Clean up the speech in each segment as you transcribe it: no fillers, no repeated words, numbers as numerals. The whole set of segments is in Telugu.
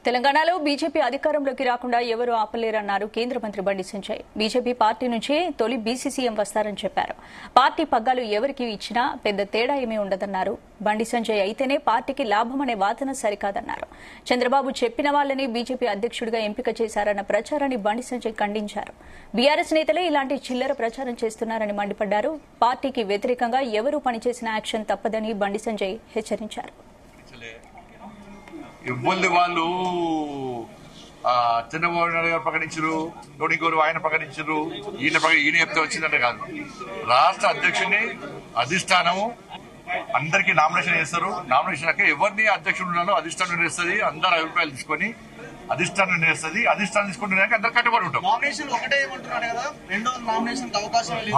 తెలంగాణలో బీజేపీ అధికారంలోకి రాకుండా ఎవరూ ఆపలేరన్నారు కేంద్ర మంత్రి బండి సంజయ్. బీజేపీ పార్టీ నుంచే తొలి బీసీసీఎం వస్తారని చెప్పారు. పార్టీ పగ్గాలు ఎవరికి ఇచ్చినా పెద్ద తేడా ఏమీ ఉండదన్నారు. బండి సంజయ్ అయితేనే పార్టీకి లాభమనే వాదన సరికాదన్నారు. చంద్రబాబు చెప్పిన వాళ్లని బీజేపీ అధ్యక్షుడిగా ఎంపిక చేశారన్న ప్రచారాన్ని బండి సంజయ్ ఖండించారు. బీఆర్ఎస్ నేతలే ఇలాంటి చిల్లర ప్రచారం చేస్తున్నారని మండిపడ్డారు. పార్టీకి వ్యతిరేకంగా ఎవరూ పనిచేసిన యాక్షన్ తప్పదని బండి సంజయ్ హెచ్చరించారు. ఇబ్బంది వాళ్ళు చంద్రబాబు నాయుడు గారు ప్రకటించరు, ఇంకోరు ఆయన ప్రకటించరు, ఈయన చెప్తే వచ్చిందంటే కాదు. రాష్ట్ర అధ్యక్షుడిని అధిష్టానము అందరికీ నామినేషన్ చేస్తారు. నామినేషన్ అక్క ఎవరిని అధ్యక్షుడు ఉన్నారో అధిష్టానం నిర్ణయిస్తుంది. అందరు అభిప్రాయాలు తీసుకొని అధిష్టానం నిర్ణయిస్తుంది. అధిష్టానం తీసుకుంటున్నాక అందరు కట్టుబడి ఉంటాం.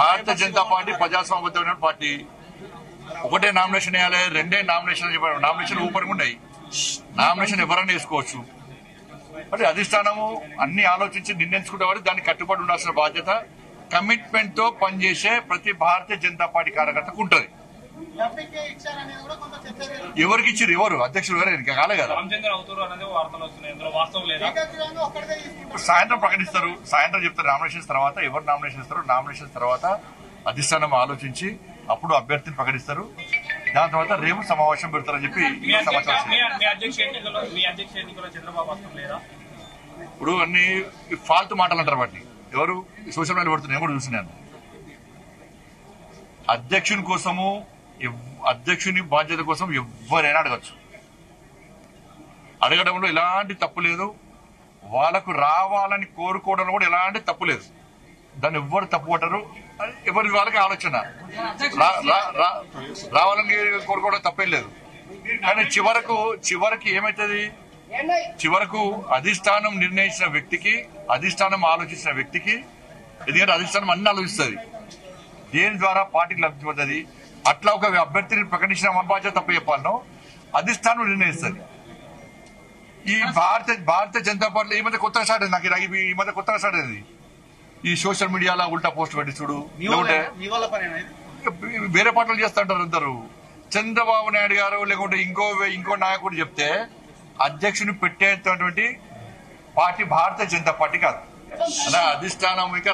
Bharatiya Janata party ప్రజాస్వామ్యబద్ధమైన party. ఒకటే నామినేషన్ వేయాలి, రెండే నామినేషన్ ఊపరికి ఉన్నాయి. నామినేషన్ ఎవరైనా వేసుకోవచ్చు. అంటే అధిష్టానము అన్ని ఆలోచించి నిర్ణయించుకుంటే వాడు దాన్ని కట్టుబడి ఉండాల్సిన బాధ్యత కమిట్మెంట్ తో పనిచేసే ప్రతి భారతీయ జనతా పార్టీ కార్యకర్తకు ఉంటుంది. ఎవరికి ఇచ్చారు? ఎవరు అధ్యక్షుడు గారు ఇంకా కాలే కదా. సాయంత్రం ప్రకటిస్తారు. సాయంత్రం చెప్తారు నామినేషన్స్ తర్వాత ఎవరు నామినేషన్ ఇస్తారు. నామినేషన్ తర్వాత అధిష్టానం ఆలోచించి అప్పుడు అభ్యర్థిని ప్రకటిస్తారు. దాని తర్వాత రేపు సమావేశం పెడతారని చెప్పి సమాచారం. ఇప్పుడు అన్ని ఫాల్తు మాటలు అంటారు. వాటిని ఎవరు సోషల్ మీడియా పెడుతున్నారు, నేను కూడా చూసినాను. అధ్యక్షుని కోసము, అధ్యక్షుని బాధ్యత కోసం ఎవరైనా అడగచ్చు. అడగడంలో ఎలాంటి తప్పు లేదు. వాళ్ళకు రావాలని కోరుకోవడంలో కూడా ఎలాంటి తప్పు లేదు. దాన్ని ఎవ్వరు తప్పు పట్టరు. ఎవరి వాళ్ళకి ఆలోచన రావాలని కోరుకోవడం తప్పేం లేదు. కానీ చివరికి ఏమైతుంది? చివరకు అధిష్టానం నిర్ణయించిన వ్యక్తికి, అధిష్టానం ఆలోచించిన వ్యక్తికి, ఎందుకంటే అధిష్టానం అన్ని ఆలోచిస్తుంది దేని ద్వారా పార్టీకి లబ్ధి పడుతుంది. అట్లా ఒక అభ్యర్థిని ప్రకటించిన మన బాధ్యత తప్ప చెప్పాలను అధిష్టానం నిర్ణయిస్తుంది. ఈ భారతీయ జనతా పార్టీ ఈ మధ్య కొత్తగా స్టార్ట్ అయింది. నాకు ఈ మధ్య కొత్తగా స్టార్ట్ అయింది. ఈ సోషల్ మీడియాలో ఉల్టా పోస్ట్ పెట్టి చూడు, లేకుంటే వేరే పార్టీలు చేస్తా ఉంటారు అందరు. చంద్రబాబు నాయుడు గారు లేకుంటే ఇంకో నాయకుడు చెప్తే అధ్యక్షుని పెట్టేటటువంటి పార్టీ భారతీయ జనతా పార్టీ కాదు. అలా అధిష్టానం ఇక